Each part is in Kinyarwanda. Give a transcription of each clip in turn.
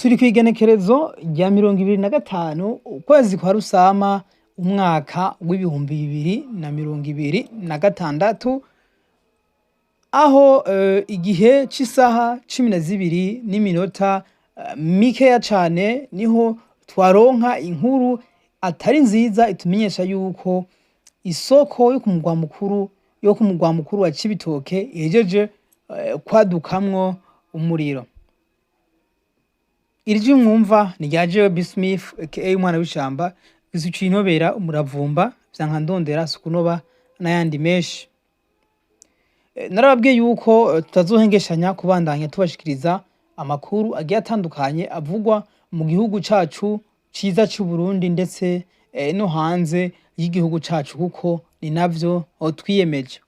turi kw'igenekerezo rya 25 ukwezi kwa Rusama umwaka w'ibihumbi 2026 aho igihe c'isaha 12:02 mikeya cane niho twaronka inkuru atari nziza itumenyesha yuko isoko yo ku mugwa mukuru wa Cibitoke ihejeje kwadukamwo umuriro. Iryo mwumva ni rya Jewe B Smith aka umwana w'ishamba gisuciye intobera umuravumba vyanka ndondera sukunoba n'ayandi menshi. Narababwiye yuko tutazohengeshanya kubandanya tubashikiriza amakuru agiye atandukanye avugwa mu gihugu cacu ciza c'u Burundi ndetse no hanze y'igihugu cacu kuko ni navyo twiyemeje.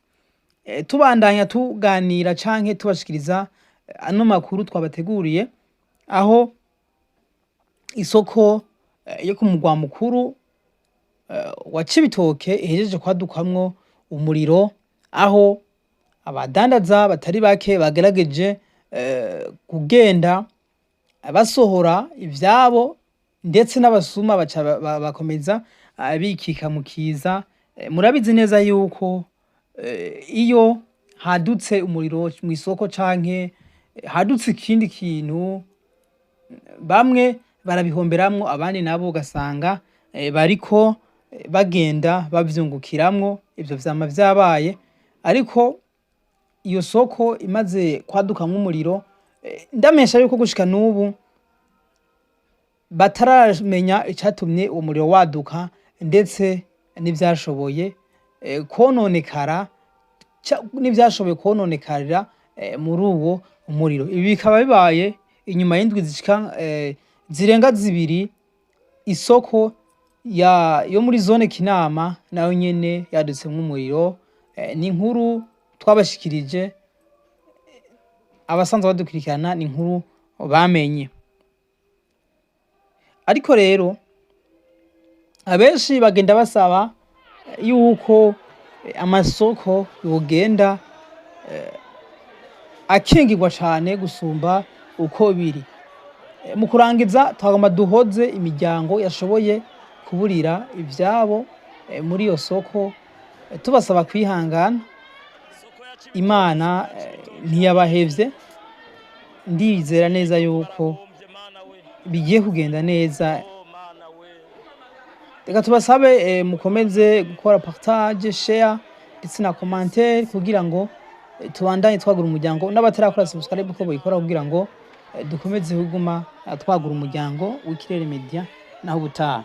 Tubandanya tuganira canke tubashikiriza ano makuru twabateguriye aho isoko yo ku mugwa mukuru wa Cibitoke ihejeje kwadukamwo umuriro aho abadandaza batari bake bagerageje kugenda basohora ivyabo ndetse n'abasuma bakomeza bikika mu kiza. Murabizi neza yuko iyo hadutse umuriro mu isoko canke hadutse ikindi kintu bamwe barabihomberamwo abandi nabo ugasanga bariko bagenda bavyungukiramwo. Ivyo vyama vyabaye ariko iyo soko imaze kwadukamwo umuriro ndamesha yuko gushika n'ubu bataramenya icatumye uwo muriro waduka ndetse n'ivyashoboye kononekara n'ivyashoboye kononekarira muri uwo umuriro. Ibi bikaba bibaye inyuma y'indwi zirenga zibiri isoko yo muri zone Kinama nayo nyene yadutsemwo umuriro. Ni inkuru twabashikirije abasanzwe badukurikirana, ni inkuru bamenye. Ariko rero abenshi bagenda basaba yuko amasoko yogenda akingirwa cane gusumba uko biri. Mu kurangiza twagomba duhoze imiryango yashoboye kuburira ivyabo muri iyo soko tubasaba kwihangana. Imana ntiyabahevye, ndizera neza yuko bigiye kugenda neza. Reka tubasabe mukomeze gukora partage, share ndetse na commentaire kugira ngo tubandanye twagura umuryango, n'abatarakora subscribe ko boyikora kugira ngo dukomeze kuguma twagura umuryango w'Ikirere Media naho ubutaha.